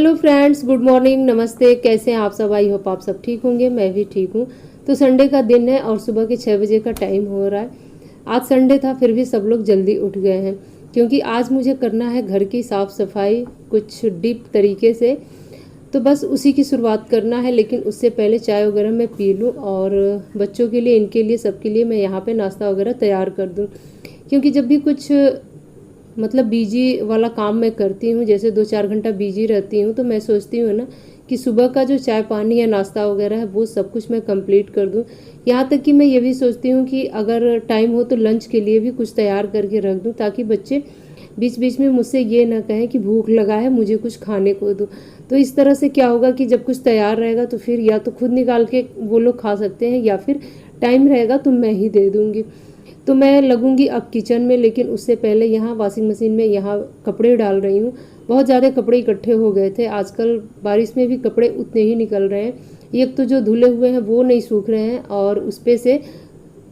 Hello friends, good morning, नमस्ते। कैसे हैं आप सब? आई होप आप सब ठीक होंगे। मैं भी ठीक हूँ। तो संडे का दिन है और सुबह के 6 बजे का टाइम हो रहा है। आज संडे था, फिर भी सब लोग जल्दी उठ गए हैं क्योंकि आज मुझे करना है घर की साफ़ सफाई कुछ डीप तरीके से। तो बस उसी की शुरुआत करना है, लेकिन उससे पहले चाय वगैरह मैं पी लूँ और बच्चों के लिए, इनके लिए, सबके लिए मैं यहाँ पे नाश्ता वगैरह तैयार कर दूँ। क्योंकि जब भी कुछ मतलब बिजी वाला काम मैं करती हूँ, जैसे 2-4 घंटा बिजी रहती हूँ, तो मैं सोचती हूँ ना कि सुबह का जो चाय पानी या नाश्ता वगैरह है वो सब कुछ मैं कंप्लीट कर दूँ। यहाँ तक कि मैं ये भी सोचती हूँ कि अगर टाइम हो तो लंच के लिए भी कुछ तैयार करके रख दूँ, ताकि बच्चे बीच बीच में मुझसे ये ना कहें कि भूख लगा है, मुझे कुछ खाने को दो। तो इस तरह से क्या होगा कि जब कुछ तैयार रहेगा तो फिर या तो खुद निकाल के वो लोग खा सकते हैं, या फिर टाइम रहेगा तो मैं ही दे दूँगी। तो मैं लगूंगी अब किचन में, लेकिन उससे पहले यहाँ वॉशिंग मशीन में यहाँ कपड़े डाल रही हूँ। बहुत ज़्यादा कपड़े इकट्ठे हो गए थे। आजकल बारिश में भी कपड़े उतने ही निकल रहे हैं। एक तो जो धुले हुए हैं वो नहीं सूख रहे हैं, और उस पे से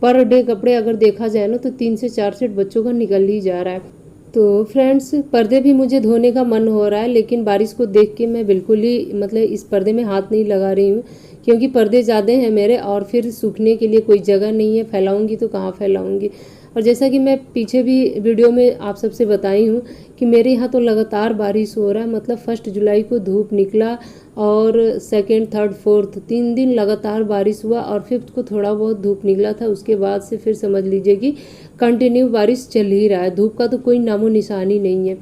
पर डे कपड़े अगर देखा जाए ना तो 3 से 4 सेट बच्चों का निकल ही जा रहा है। तो फ्रेंड्स, पर्दे भी मुझे धोने का मन हो रहा है, लेकिन बारिश को देख के मैं बिल्कुल ही मतलब इस पर्दे में हाथ नहीं लगा रही हूँ, क्योंकि पर्दे ज़्यादा हैं मेरे और फिर सूखने के लिए कोई जगह नहीं है। फैलाऊंगी तो कहाँ फैलाऊंगी। और जैसा कि मैं पीछे भी वीडियो में आप सबसे बताई हूँ कि मेरे यहाँ तो लगातार बारिश हो रहा है। मतलब 1 जुलाई को धूप निकला और 2nd, 3rd, 4th 3 दिन लगातार बारिश हुआ, और 5th को थोड़ा बहुत धूप निकला था। उसके बाद से फिर समझ लीजिए कि कंटिन्यू बारिश चल ही रहा है। धूप का तो कोई नामो निशानी नहीं है।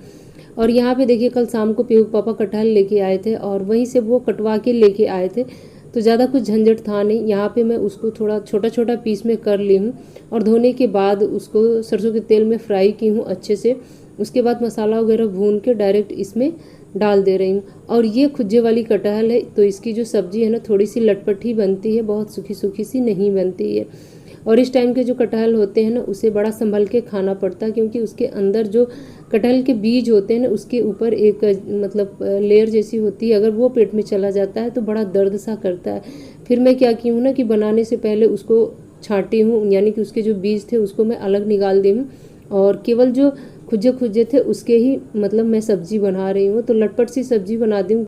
और यहाँ पे देखिए, कल शाम को पीहू पापा कटहल लेके आए थे और वहीं से वो कटवा के लेके आए थे, तो ज़्यादा कुछ झंझट था नहीं। यहाँ पे मैं उसको थोड़ा छोटा छोटा पीस में कर ली हूँ और धोने के बाद उसको सरसों के तेल में फ्राई की हूँ अच्छे से। उसके बाद मसाला वगैरह भून के डायरेक्ट इसमें डाल दे रही हूँ। और ये खुज्जे वाली कटहल है, तो इसकी जो सब्ज़ी है ना थोड़ी सी लटपट ही बनती है, बहुत सूखी सूखी सी नहीं बनती है। और इस टाइम के जो कटहल होते हैं ना उसे बड़ा संभल के खाना पड़ता है, क्योंकि उसके अंदर जो कटहल के बीज होते हैं ना उसके ऊपर एक मतलब लेयर जैसी होती है। अगर वो पेट में चला जाता है तो बड़ा दर्द सा करता है। फिर मैं क्या की हूँ ना कि बनाने से पहले उसको छाँटी हूँ, यानी कि उसके जो बीज थे उसको मैं अलग निकाल दी हूँ, और केवल जो खुज्जे खुज्जे थे उसके ही मतलब मैं सब्जी बना रही हूँ। तो लटपट सी सब्जी बना दी हूँ।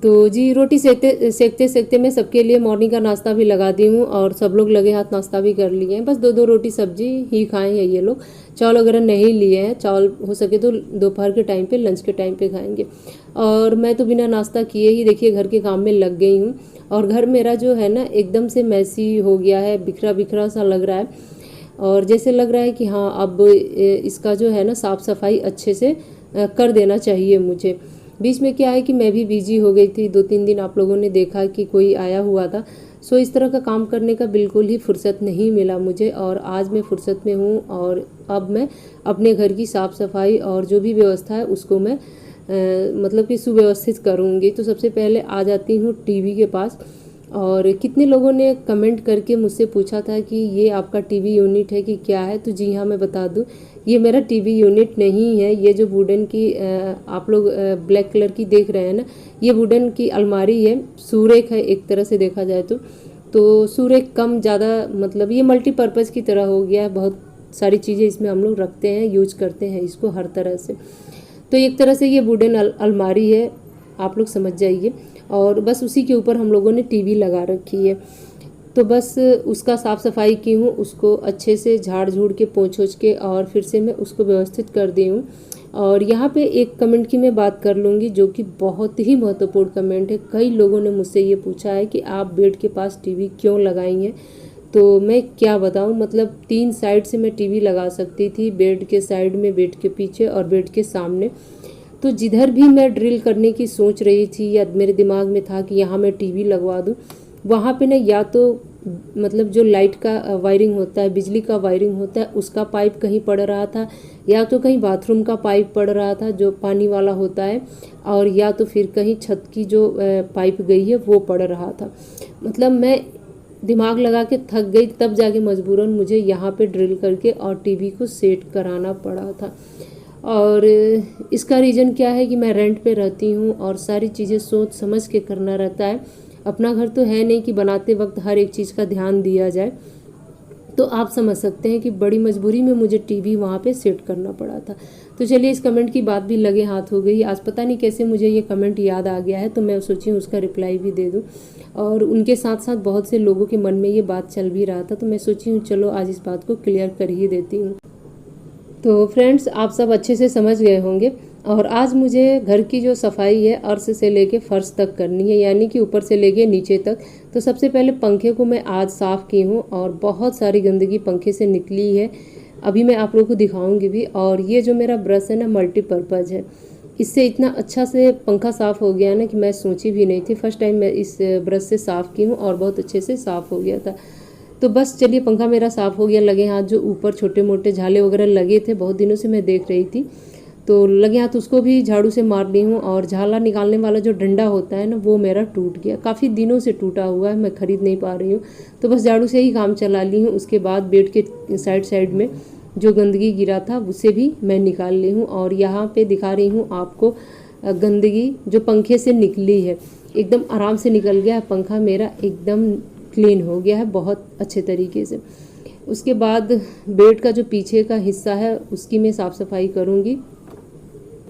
तो जी, रोटी सेकते सेकते सेकते मैं सबके लिए मॉर्निंग का नाश्ता भी लगा दी हूँ, और सब लोग लगे हाथ नाश्ता भी कर लिए हैं। बस 2-2 रोटी सब्जी ही खाए हैं ये लोग। चावल वगैरह नहीं लिए हैं। चावल हो सके तो दोपहर के टाइम पे, लंच के टाइम पे खाएंगे। और मैं तो बिना नाश्ता किए ही देखिए घर के काम में लग गई हूँ। और घर मेरा जो है ना एकदम से मैसी हो गया है, बिखरा बिखरा सा लग रहा है, और जैसे लग रहा है कि हाँ अब इसका जो है ना साफ़ सफाई अच्छे से कर देना चाहिए मुझे। बीच में क्या है कि मैं भी बिजी हो गई थी। 2-3 दिन आप लोगों ने देखा कि कोई आया हुआ था, सो इस तरह का काम करने का बिल्कुल ही फुर्सत नहीं मिला मुझे। और आज मैं फुर्सत में हूँ, और अब मैं अपने घर की साफ़ सफाई और जो भी व्यवस्था है उसको मैं मतलब कि सुव्यवस्थित करूँगी। तो सबसे पहले आ जाती हूँ टीवी के पास। और कितने लोगों ने कमेंट करके मुझसे पूछा था कि ये आपका टीवी यूनिट है कि क्या है। तो जी हाँ, मैं बता दूँ, ये मेरा टीवी यूनिट नहीं है। ये जो वुडन की आप लोग ब्लैक कलर की देख रहे हैं ना, ये वुडन की अलमारी है, सुरेख है एक तरह से देखा जाए तो सुरेख कम ज़्यादा मतलब ये मल्टीपर्पज़ की तरह हो गया है। बहुत सारी चीज़ें इसमें हम लोग रखते हैं, यूज करते हैं इसको हर तरह से। तो एक तरह से ये वुडन अलमारी है, आप लोग समझ जाइए। और बस उसी के ऊपर हम लोगों ने टीवी लगा रखी है। तो बस उसका साफ़ सफाई की हूँ, उसको अच्छे से झाड़ झूड़ के पोंछ के और फिर से मैं उसको व्यवस्थित कर दी हूँ। और यहाँ पे एक कमेंट की मैं बात कर लूँगी, जो कि बहुत ही महत्वपूर्ण कमेंट है। कई लोगों ने मुझसे ये पूछा है कि आप बेड के पास टीवी क्यों लगाई हैं। तो मैं क्या बताऊँ, मतलब 3 साइड से मैं टीवी लगा सकती थी, बेड के साइड में, बेड के पीछे और बेड के सामने। तो जिधर भी मैं ड्रिल करने की सोच रही थी या मेरे दिमाग में था कि यहाँ मैं टीवी लगवा दूँ, वहाँ पे ना या तो मतलब जो लाइट का वायरिंग होता है, बिजली का वायरिंग होता है, उसका पाइप कहीं पड़ रहा था, या तो कहीं बाथरूम का पाइप पड़ रहा था जो पानी वाला होता है, और या तो फिर कहीं छत की जो पाइप गई है वो पड़ रहा था। मतलब मैं दिमाग लगा के थक गई, तब जाके मजबूरन मुझे यहाँ पे ड्रिल करके और टीवी को सेट कराना पड़ा था। और इसका रीज़न क्या है कि मैं रेंट पे रहती हूँ और सारी चीज़ें सोच समझ के करना रहता है। अपना घर तो है नहीं कि बनाते वक्त हर एक चीज़ का ध्यान दिया जाए। तो आप समझ सकते हैं कि बड़ी मजबूरी में मुझे टीवी वहाँ पे सेट करना पड़ा था। तो चलिए, इस कमेंट की बात भी लगे हाथ हो गई। आज पता नहीं कैसे मुझे ये कमेंट याद आ गया है, तो मैं सोची उसका रिप्लाई भी दे दूँ। और उनके साथ साथ बहुत से लोगों के मन में ये बात चल भी रहा था, तो मैं सोची हूँ चलो आज इस बात को क्लियर कर ही देती हूँ। तो फ्रेंड्स, आप सब अच्छे से समझ गए होंगे। और आज मुझे घर की जो सफाई है अर्श से लेके फर्श तक करनी है, यानी कि ऊपर से लेके नीचे तक। तो सबसे पहले पंखे को मैं आज साफ़ की हूँ और बहुत सारी गंदगी पंखे से निकली है। अभी मैं आप लोगों को दिखाऊंगी भी। और ये जो मेरा ब्रश है ना, मल्टीपर्पज़ है। इससे इतना अच्छा से पंखा साफ़ हो गया ना कि मैं सोची भी नहीं थी। फर्स्ट टाइम मैं इस ब्रश से साफ़ की हूँ और बहुत अच्छे से साफ़ हो गया था। तो बस चलिए, पंखा मेरा साफ़ हो गया। लगे हाथ जो ऊपर छोटे मोटे झाले वगैरह लगे थे, बहुत दिनों से मैं देख रही थी, तो लगे हाथ उसको भी झाड़ू से मार ली हूँ। और झाला निकालने वाला जो डंडा होता है ना, वो मेरा टूट गया, काफ़ी दिनों से टूटा हुआ है, मैं खरीद नहीं पा रही हूँ। तो बस झाड़ू से ही काम चला ली हूँ। उसके बाद बेड के साइड में जो गंदगी गिरा था उसे भी मैं निकाल ली हूँ। और यहाँ पे दिखा रही हूँ आपको गंदगी जो पंखे से निकली है, एकदम आराम से निकल गया है। पंखा मेरा एकदम क्लीन हो गया है बहुत अच्छे तरीके से। उसके बाद बेड का जो पीछे का हिस्सा है उसकी मैं साफ़ सफाई करूँगी।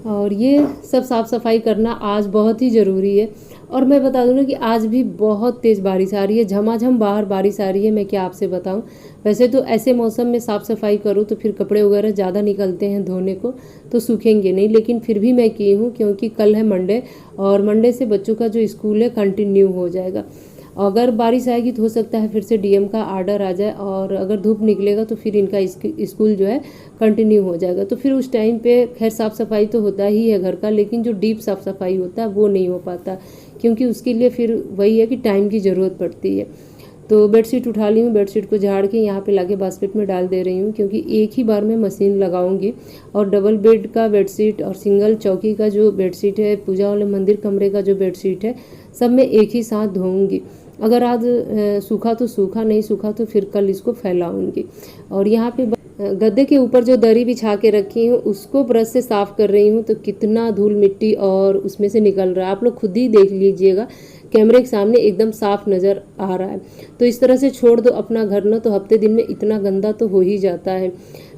और ये सब साफ़ सफाई करना आज बहुत ही ज़रूरी है। और मैं बता दूँ ना कि आज भी बहुत तेज़ बारिश आ रही है, झमाझम बाहर बारिश आ रही है। मैं क्या आपसे बताऊँ, वैसे तो ऐसे मौसम में साफ़ सफाई करूँ तो फिर कपड़े वगैरह ज़्यादा निकलते हैं धोने को, तो सूखेंगे नहीं, लेकिन फिर भी मैं की हूँ क्योंकि कल है मंडे, और मंडे से बच्चों का जो स्कूल है कंटिन्यू हो जाएगा। अगर बारिश आएगी तो हो सकता है फिर से डीएम का आर्डर आ जाए, और अगर धूप निकलेगा तो फिर इनका स्कूल जो है कंटिन्यू हो जाएगा। तो फिर उस टाइम पे खैर साफ़ सफाई तो होता ही है घर का, लेकिन जो डीप साफ़ सफाई होता है वो नहीं हो पाता, क्योंकि उसके लिए फिर वही है कि टाइम की ज़रूरत पड़ती है। तो बेडशीट उठा ली हूँ, बेडशीट को झाड़ के यहाँ पे लाके बास्केट में डाल दे रही हूँ, क्योंकि एक ही बार में मशीन लगाऊंगी। और डबल बेड का बेडशीट और सिंगल चौकी का जो बेडशीट है, पूजा वाले मंदिर कमरे का जो बेडशीट है, सब मैं एक ही साथ धोऊंगी। अगर आज सूखा तो सूखा, नहीं सूखा तो फिर कल इसको फैलाऊंगी। और यहाँ पे गद्दे के ऊपर जो दरी बिछा के रखी हूँ उसको ब्रश से साफ़ कर रही हूँ, तो कितना धूल मिट्टी और उसमें से निकल रहा है, आप लोग खुद ही देख लीजिएगा। कैमरे के सामने एकदम साफ नज़र आ रहा है। तो इस तरह से छोड़ दो अपना घर ना, तो हफ्ते दिन में इतना गंदा तो हो ही जाता है।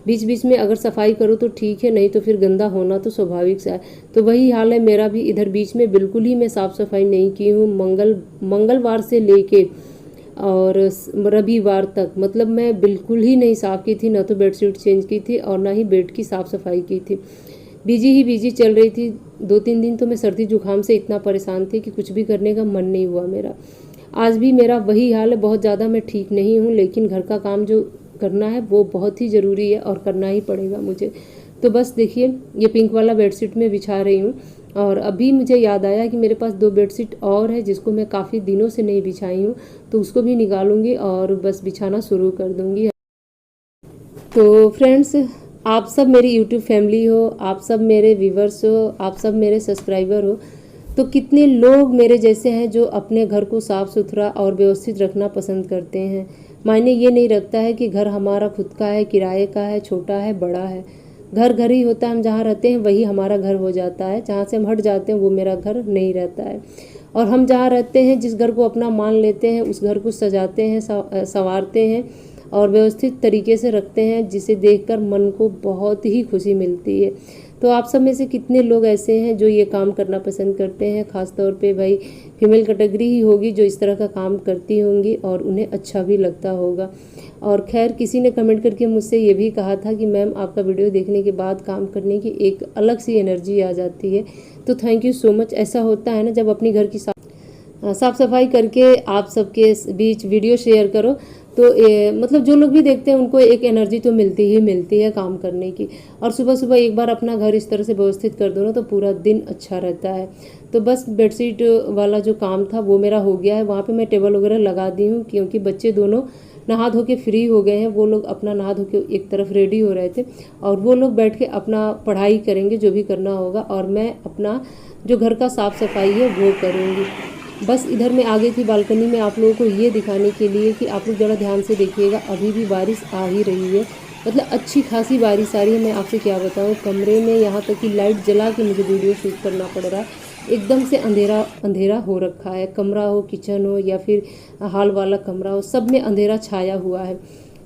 बीच बीच में अगर सफाई करो तो ठीक है, नहीं तो फिर गंदा होना तो स्वाभाविक सा है। तो वही हाल है मेरा भी। इधर बीच में बिल्कुल ही मैं साफ़ सफाई नहीं की हूँ। मंगलवार से लेके और रविवार तक, मतलब मैं बिल्कुल ही नहीं साफ़ की थी, ना तो बेडशीट चेंज की थी और ना ही बेड की साफ़ सफाई की थी। बिजी चल रही थी। 2-3 दिन तो मैं सर्दी जुकाम से इतना परेशान थी कि कुछ भी करने का मन नहीं हुआ मेरा। आज भी मेरा वही हाल है, बहुत ज़्यादा मैं ठीक नहीं हूँ, लेकिन घर का काम जो करना है वो बहुत ही ज़रूरी है और करना ही पड़ेगा मुझे। तो बस देखिए, ये पिंक वाला बेडशीट में बिछा रही हूँ। और अभी मुझे याद आया कि मेरे पास 2 बेडशीट और है जिसको मैं काफ़ी दिनों से नहीं बिछाई हूँ, तो उसको भी निकालूंगी और बस बिछाना शुरू कर दूँगी। तो फ्रेंड्स, आप सब मेरी यूट्यूब फैमिली हो, आप सब मेरे व्यूवर्स हो, आप सब मेरे सब्सक्राइबर हो, तो कितने लोग मेरे जैसे हैं जो अपने घर को साफ़ सुथरा और व्यवस्थित रखना पसंद करते हैं। मायने ये नहीं रखता है कि घर हमारा खुद का है, किराए का है, छोटा है, बड़ा है। घर घर ही होता है, हम जहाँ रहते हैं वही हमारा घर हो जाता है। जहाँ से हम हट जाते हैं वो मेरा घर नहीं रहता है। और हम जहाँ रहते हैं, जिस घर को अपना मान लेते हैं, उस घर को सजाते हैं, संवारते हैं और व्यवस्थित तरीके से रखते हैं, जिसे देखकर मन को बहुत ही खुशी मिलती है। तो आप सब में से कितने लोग ऐसे हैं जो ये काम करना पसंद करते हैं? ख़ास तौर पे भाई फीमेल कैटेगरी ही होगी जो इस तरह का काम करती होंगी और उन्हें अच्छा भी लगता होगा। और खैर, किसी ने कमेंट करके मुझसे ये भी कहा था कि मैम, आपका वीडियो देखने के बाद काम करने की एक अलग सी एनर्जी आ जाती है। तो थैंक यू सो मच। ऐसा होता है ना, जब अपनी घर की साफ़ सफाई करके आप सबके बीच वीडियो शेयर करो तो मतलब जो लोग भी देखते हैं उनको एक एनर्जी तो मिलती ही मिलती है काम करने की। और सुबह सुबह एक बार अपना घर इस तरह से व्यवस्थित कर दो ना तो पूरा दिन अच्छा रहता है। तो बस बेडशीट वाला जो काम था वो मेरा हो गया है। वहाँ पे मैं टेबल वगैरह लगा दी हूँ क्योंकि बच्चे दोनों नहा धो के फ्री हो गए हैं। वो लोग अपना नहा धो के एक तरफ रेडी हो रहे थे और वो लोग बैठ के अपना पढ़ाई करेंगे जो भी करना होगा, और मैं अपना जो घर का साफ़ सफाई है वो करूँगी। बस इधर मैं आ गई थी बालकनी में आप लोगों को ये दिखाने के लिए कि आप लोग ज़रा ध्यान से देखिएगा, अभी भी बारिश आ ही रही है, मतलब अच्छी खासी बारिश आ रही है। मैं आपसे क्या बताऊँ, कमरे में यहाँ तक कि लाइट जला के मुझे वीडियो शूट करना पड़ रहा है। एकदम से अंधेरा अंधेरा हो रखा है, कमरा हो, किचन हो या फिर हॉल वाला कमरा हो, सब में अंधेरा छाया हुआ है।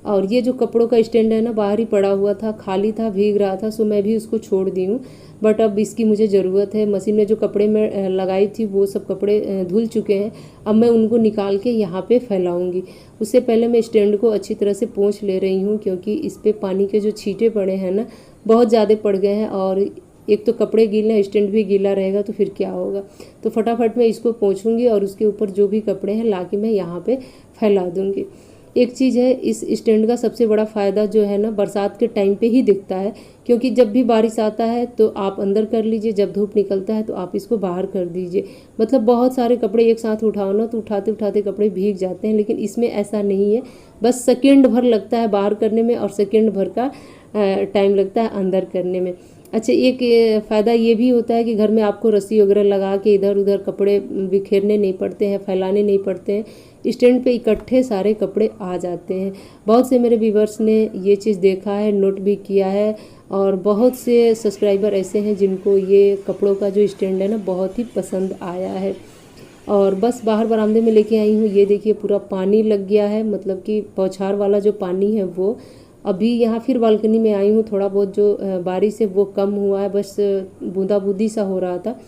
और ये जो कपड़ों का स्टैंड है ना, बाहर ही पड़ा हुआ था, खाली था, भीग रहा था, सो मैं भी उसको छोड़ दी हूँ। बट अब इसकी मुझे ज़रूरत है। मशीन में जो कपड़े मैं लगाई थी वो सब कपड़े धुल चुके हैं। अब मैं उनको निकाल के यहाँ पे फैलाऊंगी। उससे पहले मैं स्टैंड को अच्छी तरह से पोंछ ले रही हूँ क्योंकि इस पर पानी के जो छींटे पड़े हैं ना बहुत ज़्यादा पड़ गए हैं, और एक तो कपड़े गीले हैं, स्टैंड भी गीला रहेगा तो फिर क्या होगा। तो फटाफट मैं इसको पोंछूंगी और उसके ऊपर जो भी कपड़े हैं ला के मैं यहाँ पे फैला दूँगी। एक चीज़ है, इस स्टैंड का सबसे बड़ा फ़ायदा जो है ना बरसात के टाइम पे ही दिखता है, क्योंकि जब भी बारिश आता है तो आप अंदर कर लीजिए, जब धूप निकलता है तो आप इसको बाहर कर दीजिए। मतलब बहुत सारे कपड़े एक साथ उठाओ ना तो उठाते उठाते कपड़े भीग जाते हैं, लेकिन इसमें ऐसा नहीं है। बस सेकेंड भर लगता है बाहर करने में और सेकेंड भर का टाइम लगता है अंदर करने में। अच्छा, एक फ़ायदा ये भी होता है कि घर में आपको रस्सी वगैरह लगा के इधर उधर कपड़े बिखेरने नहीं पड़ते हैं, फैलाने नहीं पड़ते हैं। स्टैंड पे इकट्ठे सारे कपड़े आ जाते हैं। बहुत से मेरे व्यूवर्स ने ये चीज़ देखा है, नोट भी किया है, और बहुत से सब्सक्राइबर ऐसे हैं जिनको ये कपड़ों का जो स्टैंड है ना बहुत ही पसंद आया है। और बस बाहर बरामदे में लेके आई हूँ। ये देखिए पूरा पानी लग गया है, मतलब कि बौछार वाला जो पानी है वो। अभी यहाँ फिर बालकनी में आई हूँ, थोड़ा बहुत जो बारिश है वो कम हुआ है, बस बूंदा बूंदी सा हो रहा था।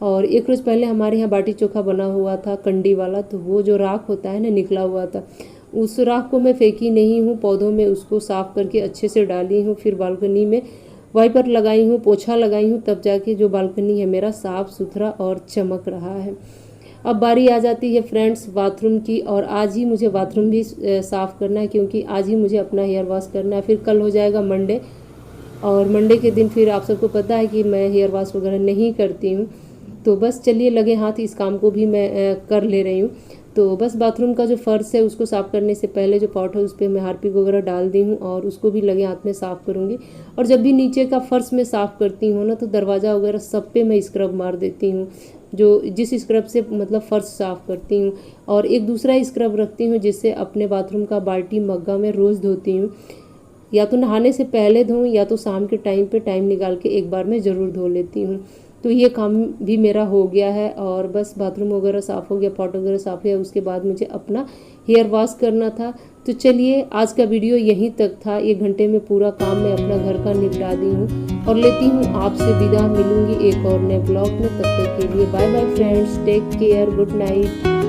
और एक रोज़ पहले हमारे यहाँ बाटी चोखा बना हुआ था कंडी वाला, तो वो जो राख होता है ना निकला हुआ था, उस राख को मैं फेंकी नहीं हूँ, पौधों में उसको साफ़ करके अच्छे से डाली हूँ। फिर बालकनी में वाइपर लगाई हूँ, पोछा लगाई हूँ, तब जाके जो बालकनी है मेरा साफ़ सुथरा और चमक रहा है। अब बारी आ जाती है फ्रेंड्स बाथरूम की, और आज ही मुझे बाथरूम भी साफ़ करना है क्योंकि आज ही मुझे अपना हेयर वॉश करना है। फिर कल हो जाएगा मंडे, और मंडे के दिन फिर आप सबको पता है कि मैं हेयर वॉश वगैरह नहीं करती हूँ। तो बस चलिए लगे हाथ इस काम को भी मैं कर ले रही हूँ। तो बस बाथरूम का जो फर्श है उसको साफ़ करने से पहले जो पॉट है उस पर मैं हार्पिक वगैरह डाल दी हूँ और उसको भी लगे हाथ में साफ़ करूँगी। और जब भी नीचे का फर्श में साफ़ करती हूँ ना तो दरवाज़ा वगैरह सब पे मैं स्क्रब मार देती हूँ, जो जिस स्क्रब से मतलब फ़र्श साफ़ करती हूँ। और एक दूसरा स्क्रब रखती हूँ जिससे अपने बाथरूम का बाल्टी मग्गा में रोज़ धोती हूँ, या तो नहाने से पहले धोऊं या तो शाम के टाइम पे टाइम निकाल के एक बार मैं ज़रूर धो लेती हूँ। तो ये काम भी मेरा हो गया है, और बस बाथरूम वगैरह साफ़ हो गया, पॉट वगैरह साफ़ हो गया, उसके बाद मुझे अपना हेयर वॉश करना था। तो चलिए आज का वीडियो यहीं तक था। 1 घंटे में पूरा काम मैं अपना घर का निपटा दी हूँ और लेती हूँ आपसे विदा। मिलूंगी एक और नए ब्लॉग में, तब तक के लिए bye bye friends, take care, good night.